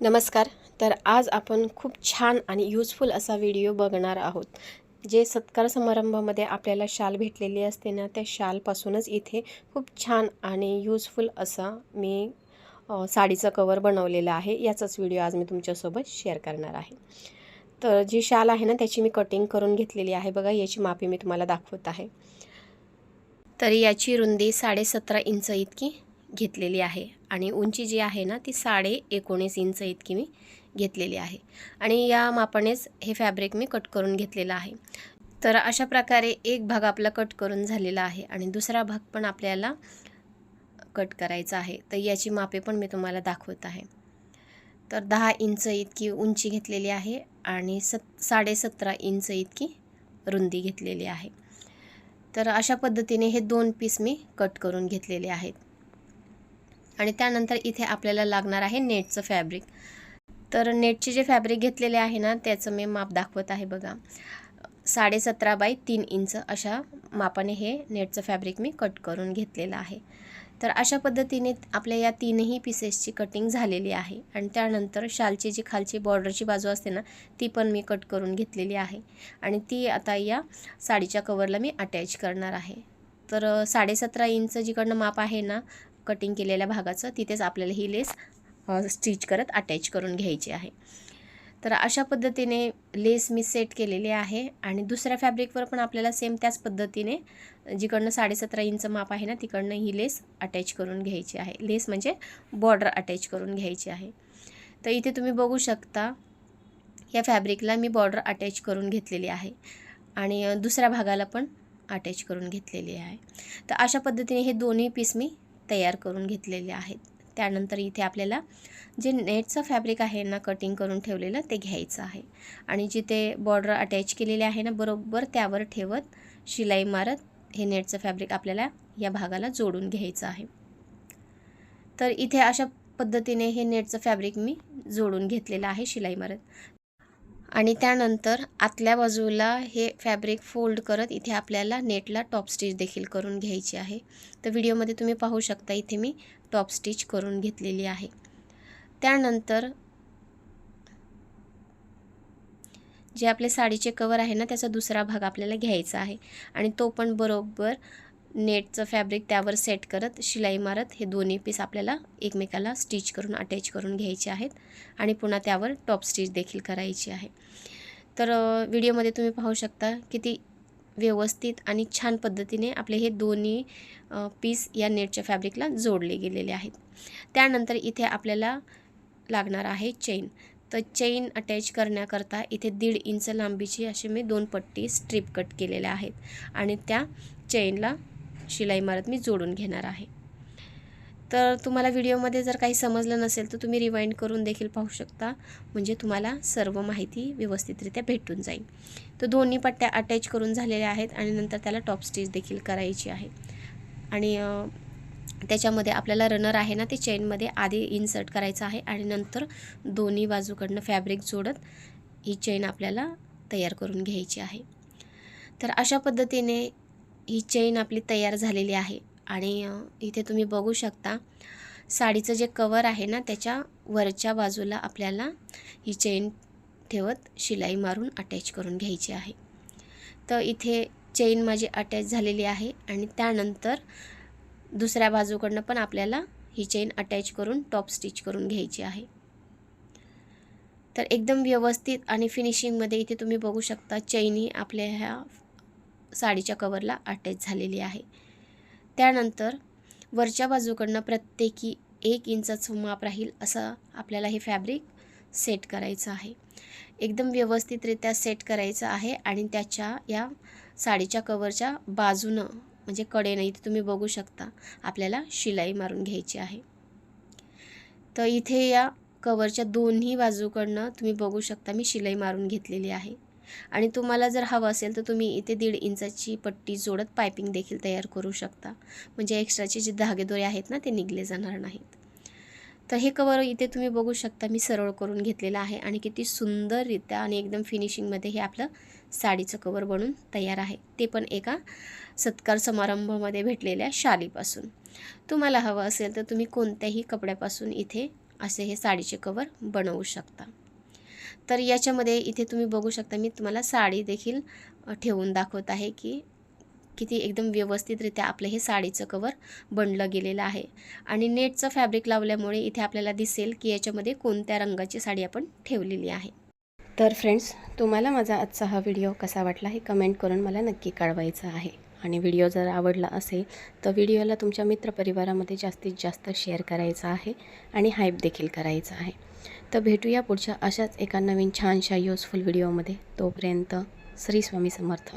नमस्कार. तर आज आपण खूप छान आणि यूजफुल असा व्हिडिओ बघणार आहोत. जे सत्कार समारंभामध्ये आपल्याला शाल भेटलेली असते ना, त्या शालपासूनच इथे खूप छान आणि यूजफुल असा मी साडीचा कवर बनवलेला आहे. याचाच व्हिडिओ आज मी तुमच्यासोबत शेअर करणार आहे. तर जी शाल आहे ना, त्याची मी कटिंग करून घेतलेली आहे. बघा, याची मापी मी तुम्हाला दाखवत आहे. तर याची रुंदी 17.5 इंच इतकी घेतलेली आहे आणि उंची जी आहे ना, ती 19.5 इंच इतकी मी घेतलेली आहे. आणि या मापानेच हे फॅब्रिक मी कट करून घेतलेलं आहे. तर अशा प्रकारे एक भाग आपला कट करून झालेला आहे आणि दुसरा भाग पण आपल्याला कट करायचा आहे. तर याची मापे पण मी तुम्हाला दाखवत आहे. तर 10 इंच इतकी उंची घेतलेली आहे आणि 17.5 इंच इतकी रुंदी घेतलेली आहे. तर अशा पद्धतीने हे 2 पीस मी कट करून घेतलेले आहेत. आणि त्यानंतर इथे आपल्याला लागणार आहे नेटचं फॅब्रिक. तर नेटचे जे फॅब्रिक घेतलेले आहे ना, त्याचं मी माप दाखवत आहे. बघा, 17.5 बाय 3 इंच अशा मापाने हे नेटचं फॅब्रिक मी कट करून घेतलेलं आहे. तर अशा पद्धतीने आपल्या या तीनही पीसेसची कटिंग झालेली आहे. आणि त्यानंतर शालची जी खालची बॉर्डरची बाजू असते ना, ती पण मी कट करून घेतलेली आहे आणि ती आता या साडीच्या कवरला मी अटॅच करणार आहे. तर 17.5 इंच जिकडनं माप आहे ना कटिंग केलेल्या भागाचं, तिथेच आपल्याला ही लेस स्टिच करत अटॅच करून घ्यायची आहे. तर अशा पद्धतीने लेस मी सेट केलेली आहे आणि दुसऱ्या फॅब्रिकवर पण आपल्याला सेम त्याच पद्धतीने जिकडनं 17.5 इंच माप आहे ना, तिकडनं ही लेस अटॅच करून घ्यायची आहे. लेस म्हणजे बॉर्डर अटॅच करून घ्यायची आहे. तर इथे तुम्ही बघू शकता, या फॅब्रिकला मी बॉर्डर अटॅच करून घेतलेली आहे आणि दुसऱ्या भागाला पण अटॅच करून घेतलेली आहे. तर अशा पद्धतीने हे दोन्ही पीस मी तयार करून घेतलेले आहेत. त्यानंतर इथे आपल्याला जे नेटचं फॅब्रिक आहे ना कटिंग करून ठेवलेलं, ते घ्यायचं आहे आणि जिथे बॉर्डर अटॅच केलेले आहे ना, बरोबर त्यावर ठेवत शिलाई मारत हे नेटचं फॅब्रिक आपल्याला या भागाला जोडून घ्यायचं आहे. तर इथे अशा पद्धतीने हे नेटचं फॅब्रिक मी जोडून घेतलेलं आहे शिलाई मारत. आणि त्यानंतर आतल्या बाजूला हे फॅब्रिक फोल्ड करत इथे आपल्याला नेटला टॉप स्टिच देखील करून घ्यायची आहे. तर व्हिडिओमध्ये तुम्ही पाहू शकता, इथे मी टॉप स्टिच करून घेतलेली आहे. त्यानंतर जे आपले साडीचे कवर आहे ना, त्याचा दुसरा भाग आपल्याला घ्यायचा आहे आणि तो पण बरोबर नेटचं फॅब्रिक त्यावर सेट करत शिलाई मारत हे दोन्ही पीस आपल्याला एकमेकाला स्टिच करून अटॅच करून घ्यायचे आहेत आणि पुन्हा त्यावर टॉप स्टिच देखील करायची आहे. तर व्हिडिओमध्ये तुम्ही पाहू शकता किती व्यवस्थित आणि छान पद्धतीने आपले हे दोन्ही पीस या नेटच्या फॅब्रिकला जोडले गेलेले आहेत. त्यानंतर इथे आपल्याला लागणार आहे चेन. तर चेन अटॅच करण्याकरता इथे 1.5 इंच लांबीची अशी मी 2 पट्टी स्ट्रिप कट केलेल्या आहेत आणि त्या चेनला शिलाई मारत मी जोडून घेणार आहे. तर तुम्हाला व्हिडिओमध्ये जर काही समजलं नसेल तर तुम्ही रिवाइंड करून देखील पाहू शकता, म्हणजे तुम्हाला सर्व माहिती व्यवस्थितरित्या भेटून जाईल. तर दोन्ही पट्ट्या अटॅच करून झालेल्या आहेत आणि नंतर त्याला टॉप स्टिच देखील करायची आहे. आणि त्याच्यामध्ये आपल्याला रनर आहे ना, ते चेनमध्ये आधी इन्सर्ट करायचं आहे आणि नंतर दोन्ही बाजूकडनं फॅब्रिक जोडत ही चेन आपल्याला तयार करून घ्यायची आहे. तर अशा पद्धतीने ही चेन आपली तयार झालेली आहे. आणि इथे तुम्ही बघू शकता, साडीचं जे कवर आहे ना, त्याच्या वरच्या बाजूला आपल्याला ही चेन ठेवत शिलाई मारून अटॅच करून घ्यायची आहे. तर इथे चेन माझी अटॅच झालेली आहे आणि त्यानंतर दुसऱ्या बाजूकडनं पण आपल्याला ही चेन अटॅच करून टॉप स्टिच करून घ्यायची आहे. तर एकदम व्यवस्थित आणि फिनिशिंगमध्ये इथे तुम्ही बघू शकता, चेनही आपल्या ह्या साडीच्या कवरला अटॅच झालेली आहे. त्यानंतर वरच्या बाजूकडनं प्रत्येकी 1 इंचाचं माप राहील असं आपल्याला हे फॅब्रिक सेट करायचं आहे. एकदम व्यवस्थितरित्या सेट करायचं आहे आणि त्याच्या या साडीच्या कवरच्या बाजूनं म्हणजे कडेनं इथे तुम्ही बघू शकता, आपल्याला शिलाई मारून घ्यायची आहे. तर इथे या कवरच्या दोन्ही बाजूकडनं तुम्ही बघू शकता, मी शिलाई मारून घेतलेली आहे. आणि तुम्हाला जर हवं असेल तर तुम्ही इथे 1.5 इंचाची पट्टी जोडत पायपिंग देखील तयार करू शकता, म्हणजे एक्स्ट्राचे जे धागेदोरे आहेत ना, ते निघले जाणार नाहीत. तर हे कवर इथे तुम्ही बघू शकता, मी सरळ करून घेतलेलं आहे आणि किती सुंदररित्या आणि एकदम फिनिशिंगमध्ये हे आपलं साडीचं कवर बनून तयार आहे, ते पण एका सत्कार समारंभामध्ये भेटलेल्या शालीपासून. तुम्हाला हवं असेल तर तुम्ही कोणत्याही कपड्यापासून इथे असे हे साडीचे कवर बनवू शकता। तर याच्यामध्ये इथे तुम्ही बघू शकता, मी तुम्हाला साडी देखील ठेवून दाखवत आहे की किती एकदम व्यवस्थितरित्या आपलं हे साडीचं कवर बनलं गेलेलं आहे। आणि नेटचं फॅब्रिक लावल्यामुळे इथे आपल्याला दिसेल की याच्यामध्ये कोणत्या रंगाची साडी आपण ठेवलेली आहे। तर फ्रेंड्स, तुम्हाला माझा आजचा हा व्हिडिओ कसा वाटला हे कमेंट करून मला नक्की कळवायचं आहे। आणि व्हिडिओ जर आवडला असेल तर व्हिडिओला तुमच्या मित्रपरिवारामध्ये जास्तीत जास्त शेअर करायचा आहे आणि हाईप देखील करायचं आहे। तर भेटूया पुढच्या अशाच एका नवीन छानशा युजफुल व्हिडिओमध्ये। तोपर्यंत श्री स्वामी समर्थ।